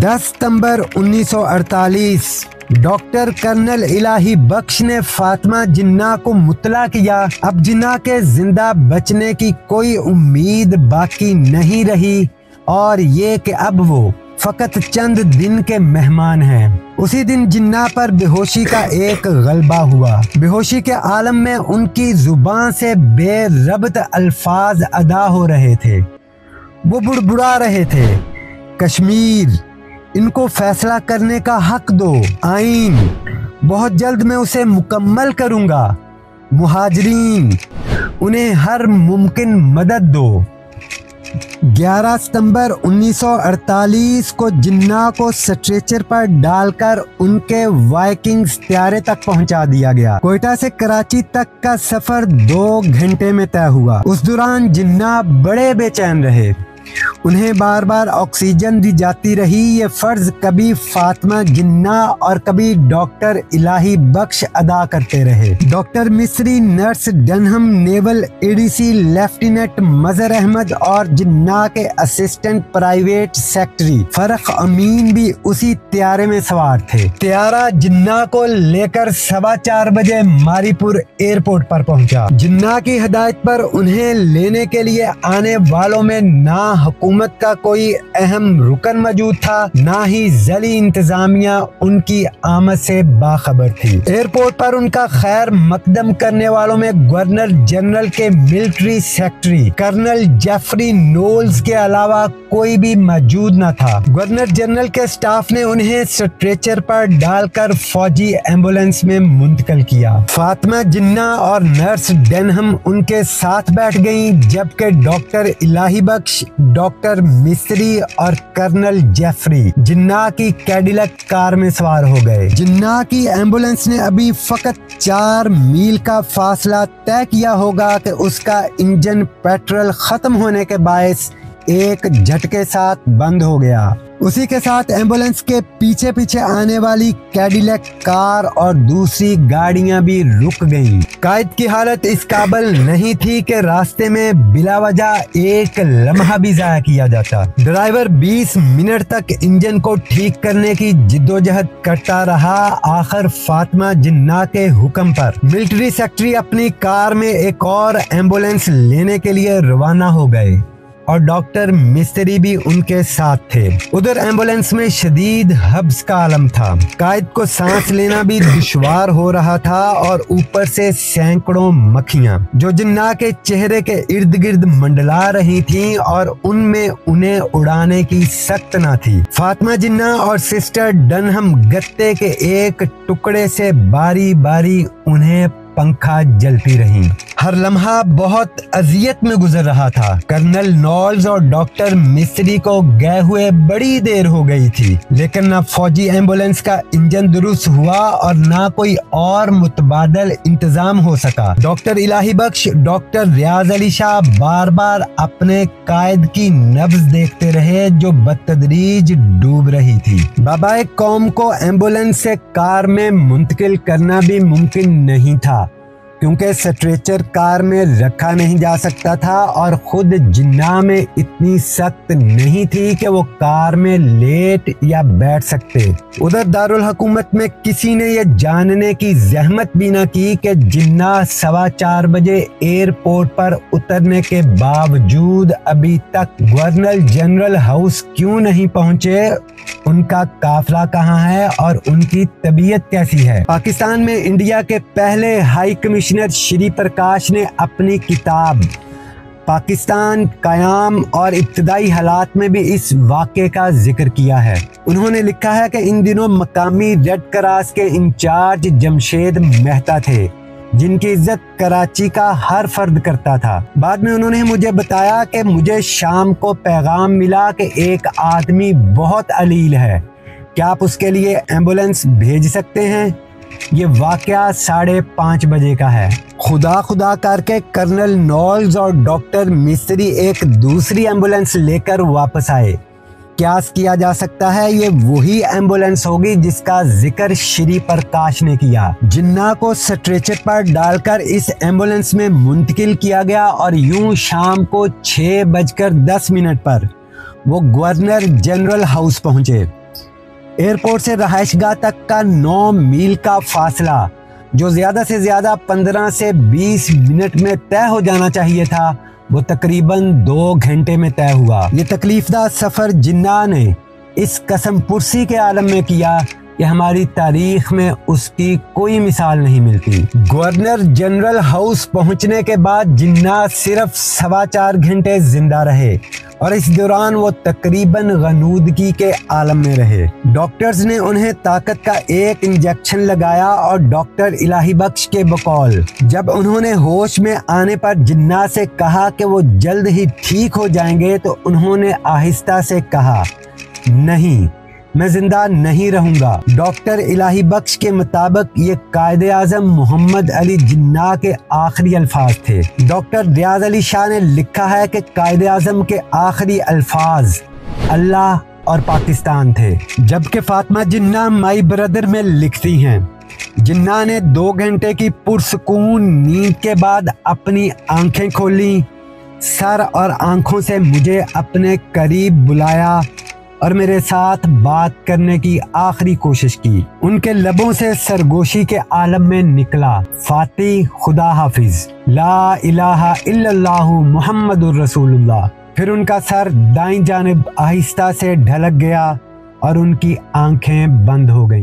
10 सितंबर 1948 doctor colonel इलाही बख्श ने फातिमा जिन्ना को मुतला किया। अब जिन्ना के जिंदा बचने की कोई उम्मीद बाकी नहीं रही और ये कि अब वो फकत चंद दिन के मेहमान हैं। उसी दिन जिन्ना पर बेहोशी का एक गलबा हुआ। बेहोशी के आलम में उनकी जुबान से बेरब्त अल्फाज अदा हो रहे थे। वो बुड़बुड़ा रहे थे, कश्मीर, इनको फैसला करने का हक दो, आइन, बहुत जल्द मैं उसे मुकम्मल करूंगा, मुहाजिरीन, उन्हें हर मुमकिन मदद दो। 11 सितंबर 1948 को जिन्ना को स्ट्रेचर पर डालकर उनके वाइकिंग्स त्यारे तक पहुंचा दिया गया। कोयटा से कराची तक का सफर 2 घंटे में तय हुआ। उस दौरान जिन्ना बड़े बेचैन रहे। उन्हें बार बार ऑक्सीजन दी जाती रही। ये फर्ज कभी फातिमा जिन्ना और कभी डॉक्टर इलाही बख्श अदा करते रहे। डॉक्टर मिस्री, नर्स डनहम, नेवल एडीसी लेफ्टिनेंट मजहर अहमद और जिन्ना के असिस्टेंट प्राइवेट सेक्रेटरी फरख अमीन भी उसी त्यारे में सवार थे। त्यारा जिन्ना को लेकर 4:15 बजे मारीपुर एयरपोर्ट पर पहुंचा। जिन्ना की हिदायत पर उन्हें लेने के लिए आने वालों में ना हुकूमत का कोई अहम रुकन मौजूद था, ना ही जली इंतजामिया उनकी आमद से बाखबर थी। एयरपोर्ट पर उनका खैर मकदम करने वालों में गवर्नर जनरल के military secretary colonel Geoffrey Knowles के अलावा कोई भी मौजूद न था। गवर्नर जनरल के स्टाफ ने उन्हें स्ट्रेचर पर डालकर फौजी एम्बुलेंस में मुंतकिल किया। फातिमा जिन्ना और नर्स डेनहम उनके साथ बैठ गईं, जबकि डॉक्टर इलाही बख्श, डॉक्टर मिस्री और कर्नल जेफरी जिन्ना की कैडिलक कार में सवार हो गए। जिन्ना की एम्बुलेंस ने अभी फकत 4 मील का फासला तय किया होगा कि उसका इंजन पेट्रोल खत्म होने के बायस एक झटके साथ बंद हो गया। उसी के साथ एम्बुलेंस के पीछे पीछे आने वाली कैडिलक कार और दूसरी गाड़ियां भी रुक गईं। कायद की हालत इस काबिल नहीं थी कि रास्ते में बिला वजह एक लम्हा भी जाया किया जाता। ड्राइवर 20 मिनट तक इंजन को ठीक करने की जिद्दोजहद करता रहा। आखिर फातिमा जिन्ना के हुक्म पर मिलिट्री सेक्रेटरी अपनी कार में एक और एम्बुलेंस लेने के लिए रवाना हो गए और डॉक्टर मिस्त्री भी उनके साथ थे। उधर एम्बुलेंस में शदीद हब्स का आलम था। कायद को सांस लेना भी दुश्वार हो रहा था और ऊपर से सैकड़ों मक्खियां जो जिन्ना के चेहरे के इर्द गिर्द मंडला रही थीं और उनमें उन्हें उड़ाने की सख्त ना थी। फातिमा जिन्ना और सिस्टर डनहम गत्ते के एक टुकड़े से बारी बारी उन्हें पंखा जलती रहीं। हर लम्हा बहुत अजियत में गुजर रहा था। कर्नल नॉल्स और डॉक्टर मिस्री को गए हुए बड़ी देर हो गई थी, लेकिन ना फौजी एम्बुलेंस का इंजन दुरुस्त हुआ और ना कोई और मुतबादल इंतजाम हो सका। डॉक्टर इलाही बख्श, डॉक्टर रियाज अली शाह बार बार अपने कायद की नब्ज देखते रहे जो बतदरीज डूब रही थी। बाबाए कौम को एम्बुलेंस से कार में मुंतकिल करना भी मुमकिन नहीं था, क्योंकि स्ट्रेचर कार में रखा नहीं जा सकता था और खुद जिन्ना में इतनी सख्त नहीं थी कि वो कार में लेट या बैठ सकते। उधर दारुल हुकूमत में किसी ने यह जानने की जहमत भी न की कि जिन्ना 4:15 बजे एयरपोर्ट पर उतरने के बावजूद अभी तक गवर्नर जनरल हाउस क्यों नहीं पहुंचे, उनका काफिला कहाँ है और उनकी तबीयत कैसी है। पाकिस्तान में इंडिया के पहले हाई कमिश्नर श्री प्रकाश ने अपनी किताब पाकिस्तान कयाम और इब्तदाई हालात में भी इस वाक़े का जिक्र किया है। उन्होंने लिखा है कि इन दिनों मकामी रेड क्रॉस के इंचार्ज जमशेद मेहता थे, जिनकी इज्जत कराची का हर फर्द करता था। बाद में उन्होंने मुझे बताया कि मुझे शाम को पैगाम मिला कि एक आदमी बहुत अलील है, क्या आप उसके लिए एम्बुलेंस भेज सकते हैं। ये वाकया 5:30 बजे का है। खुदा खुदा करके कर्नल नॉल्स और डॉक्टर मिस्री एक दूसरी एम्बुलेंस लेकर वापस आए। क्यास किया जा सकता है ये वही एम्बुलेंस होगी जिसका जिक्र श्री प्रकाश ने किया। जिन्ना को स्ट्रेचर पर डालकर इस एम्बुलेंस में मुंतकिल किया गया और यूं शाम को 6:10 पर वो गवर्नर जनरल हाउस पहुंचे। एयरपोर्ट से रहायशगाह तक का 9 मील का फासला जो ज़्यादा से ज़्यादा 15 से 20 मिनट में तय हो जाना चाहिए था, वो तकरीबन 2 घंटे में तय हुआ। ये तकलीफदा सफ़र जिन्ना ने इस कसम पुरसी के आलम में किया कि हमारी तारीख में उसकी कोई मिसाल नहीं मिलती। गवर्नर जनरल हाउस पहुंचने के बाद जिन्ना सिर्फ 4.25 घंटे जिंदा रहे और इस दौरान वो तकरीबन गनूदगी के आलम में रहे। डॉक्टर्स ने उन्हें ताकत का एक इंजेक्शन लगाया और डॉक्टर इलाही बख्श के बकौल जब उन्होंने होश में आने पर जिन्ना से कहा कि वो जल्द ही ठीक हो जाएंगे, तो उन्होंने आहिस्ता से कहा, नहीं, मैं जिंदा नहीं रहूंगा। डॉक्टर इलाही बख्श के मुताबिक ये कायदे आज़म मोहम्मद अली जिन्ना के आखिरी अल्फाज थे। डॉक्टर रियाज अली शाह ने लिखा है कि कायदे आज़म के आखिरी अल्फाज अल्लाह और पाकिस्तान थे, जबकि फातिमा जिन्ना माई ब्रदर में लिखती हैं, जिन्ना ने 2 घंटे की पुरसकून नींद के बाद अपनी आंखें खोली, सर और आंखों से मुझे अपने करीब बुलाया और मेरे साथ बात करने की आखिरी कोशिश की। उनके लबों से सरगोशी के आलम में निकला, फाती खुदा हाफिज, ला इलाहा इल्लल्लाहु मुहम्मदुर रसूलुल्लाह। फिर उनका सर दाईं जानिब आहिस्ता से ढलक गया और उनकी आंखें बंद हो गईं।